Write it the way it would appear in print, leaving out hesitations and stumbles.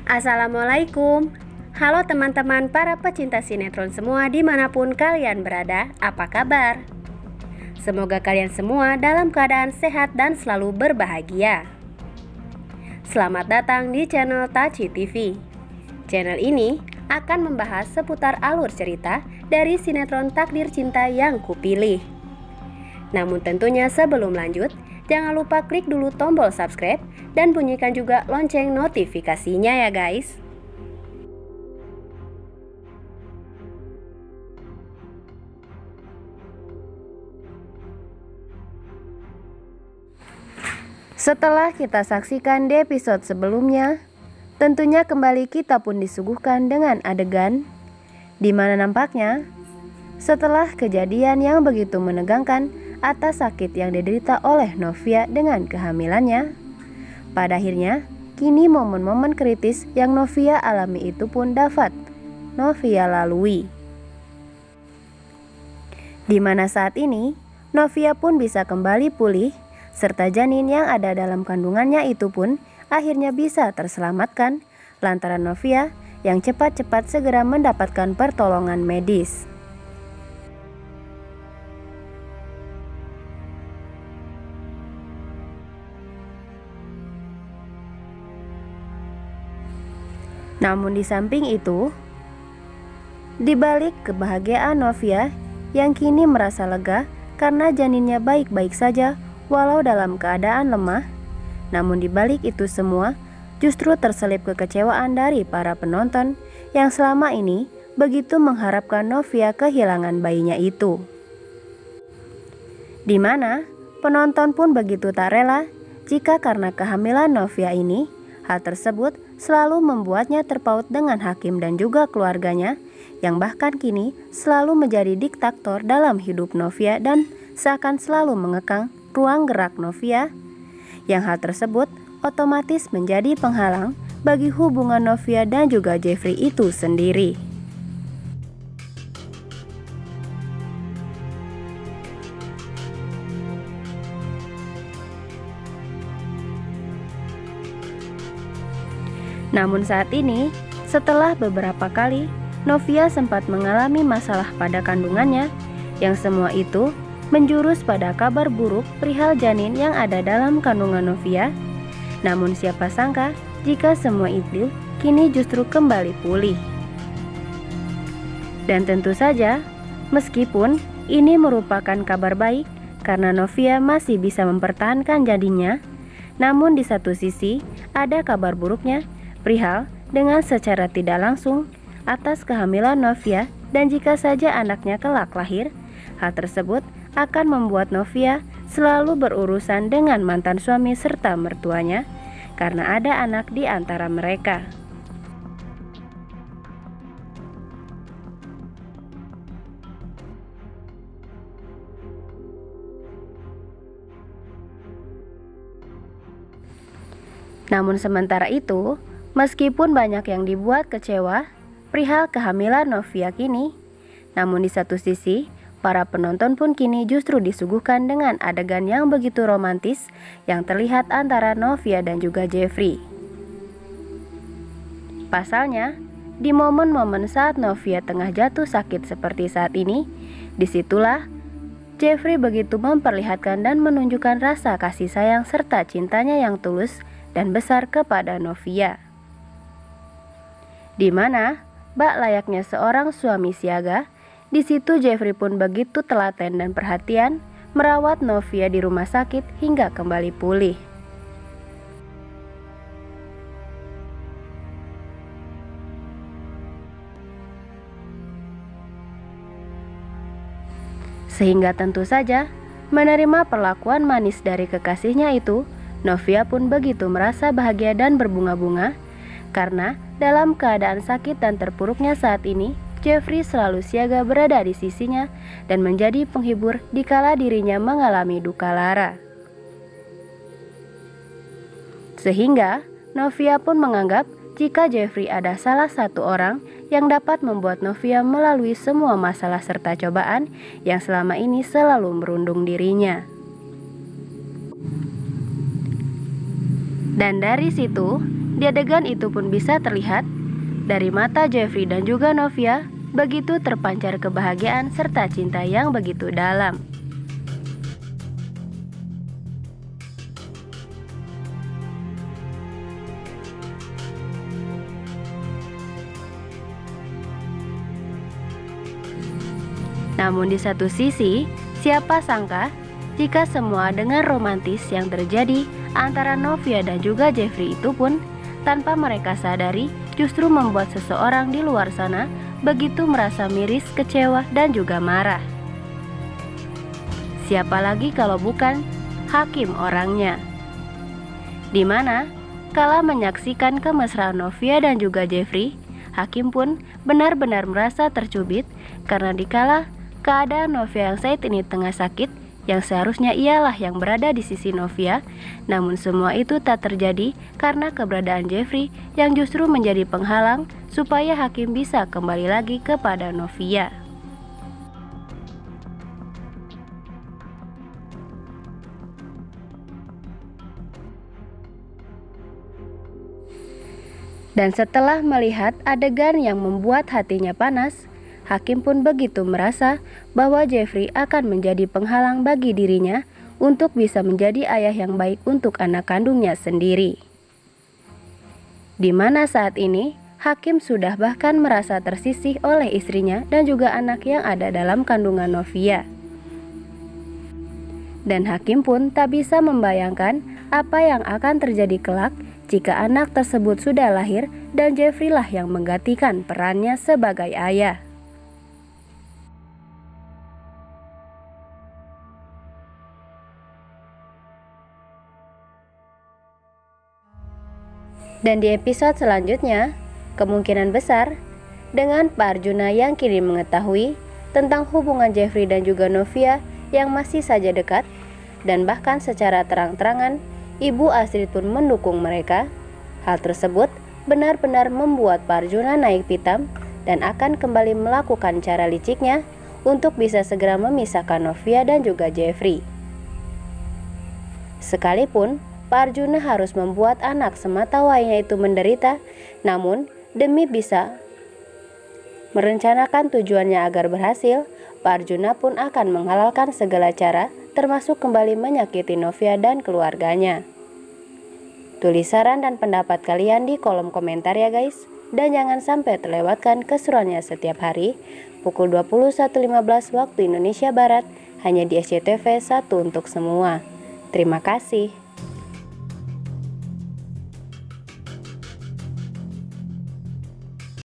Assalamualaikum. Halo teman-teman para pecinta sinetron semua dimanapun kalian berada, apa kabar? Semoga kalian semua dalam keadaan sehat dan selalu berbahagia. Selamat datang di channel Taci TV. Channel ini akan membahas seputar alur cerita dari sinetron Takdir Cinta yang Kupilih. Namun tentunya sebelum lanjut, jangan lupa klik dulu tombol subscribe dan bunyikan juga lonceng notifikasinya ya guys. Setelah kita saksikan di episode sebelumnya, tentunya kembali kita pun disuguhkan dengan adegan di mana nampaknya setelah kejadian yang begitu menegangkan atas sakit yang diderita oleh Novia dengan kehamilannya, pada akhirnya kini momen-momen kritis yang Novia alami itu pun dapat Novia lalui. Di mana saat ini Novia pun bisa kembali pulih, serta janin yang ada dalam kandungannya itu pun akhirnya bisa terselamatkan lantaran Novia yang cepat-cepat segera mendapatkan pertolongan medis. Namun di samping itu, di balik kebahagiaan Novia yang kini merasa lega karena janinnya baik-baik saja walau dalam keadaan lemah, namun di balik itu semua justru terselip kekecewaan dari para penonton yang selama ini begitu mengharapkan Novia kehilangan bayinya itu. Di mana penonton pun begitu tak rela jika karena kehamilan Novia ini, hal tersebut selalu membuatnya terpaut dengan hakim dan juga keluarganya yang bahkan kini selalu menjadi diktator dalam hidup Novia dan seakan selalu mengekang ruang gerak Novia, yang hal tersebut otomatis menjadi penghalang bagi hubungan Novia dan juga Jeffrey itu sendiri. Namun saat ini, setelah beberapa kali Novia sempat mengalami masalah pada kandungannya, yang semua itu menjurus pada kabar buruk perihal janin yang ada dalam kandungan Novia. Namun siapa sangka jika semua itu kini justru kembali pulih. Dan tentu saja, meskipun ini merupakan kabar baik karena Novia masih bisa mempertahankan janinnya, namun di satu sisi ada kabar buruknya perihal dengan secara tidak langsung atas kehamilan Novia, dan jika saja anaknya kelak lahir, hal tersebut akan membuat Novia selalu berurusan dengan mantan suami serta mertuanya karena ada anak di antara mereka. Namun sementara itu, meskipun banyak yang dibuat kecewa perihal kehamilan Novia kini, namun di satu sisi, para penonton pun kini justru disuguhkan dengan adegan yang begitu romantis yang terlihat antara Novia dan juga Jeffrey. Pasalnya, di momen-momen saat Novia tengah jatuh sakit seperti saat ini, disitulah Jeffrey begitu memperlihatkan dan menunjukkan rasa kasih sayang serta cintanya yang tulus dan besar kepada Novia. Di mana, bak layaknya seorang suami siaga, di situ Jeffrey pun begitu telaten dan perhatian merawat Novia di rumah sakit hingga kembali pulih. Sehingga tentu saja menerima perlakuan manis dari kekasihnya itu, Novia pun begitu merasa bahagia dan berbunga-bunga karena dalam keadaan sakit dan terpuruknya saat ini, Jeffrey selalu siaga berada di sisinya dan menjadi penghibur dikala dirinya mengalami duka lara. Sehingga Novia pun menganggap jika Jeffrey ada salah satu orang yang dapat membuat Novia melalui semua masalah serta cobaan yang selama ini selalu merundung dirinya. Dan dari situ, Di adegan itu pun bisa terlihat dari mata Jeffrey dan juga Novia begitu terpancar kebahagiaan serta cinta yang begitu dalam. Namun di satu sisi, siapa sangka jika semua dengan romantis yang terjadi antara Novia dan juga Jeffrey itu pun tanpa mereka sadari justru membuat seseorang di luar sana begitu merasa miris, kecewa, dan juga marah. Siapa lagi kalau bukan Hakim orangnya? Dimana kala menyaksikan kemesraan Novia dan juga Jeffrey, Hakim pun benar-benar merasa tercubit karena dikala keadaan Novia yang saat ini tengah sakit, yang seharusnya ialah yang berada di sisi Novia, namun semua itu tak terjadi karena keberadaan Jeffrey yang justru menjadi penghalang supaya Hakim bisa kembali lagi kepada Novia. Dan setelah melihat adegan yang membuat hatinya panas, Hakim pun begitu merasa bahwa Jeffrey akan menjadi penghalang bagi dirinya untuk bisa menjadi ayah yang baik untuk anak kandungnya sendiri. Di mana saat ini, Hakim sudah bahkan merasa tersisih oleh istrinya dan juga anak yang ada dalam kandungan Novia. Dan Hakim pun tak bisa membayangkan apa yang akan terjadi kelak jika anak tersebut sudah lahir dan Jeffrey lah yang menggantikan perannya sebagai ayah. Dan di episode selanjutnya, kemungkinan besar dengan Pak Arjuna yang kini mengetahui tentang hubungan Jeffrey dan juga Novia yang masih saja dekat, dan bahkan secara terang-terangan Ibu Astrid pun mendukung mereka. Hal tersebut benar-benar membuat Pak Arjuna naik pitam dan akan kembali melakukan cara liciknya untuk bisa segera memisahkan Novia dan juga Jeffrey. Sekalipun Pak Arjuna harus membuat anak sematawayangnya itu menderita, namun demi bisa merencanakan tujuannya agar berhasil, Pak Arjuna pun akan menghalalkan segala cara, termasuk kembali menyakiti Novia dan keluarganya. Tulis saran dan pendapat kalian di kolom komentar ya guys, dan jangan sampai terlewatkan keseruannya setiap hari pukul 21.15 waktu Indonesia Barat hanya di SCTV 1 untuk semua. Terima kasih.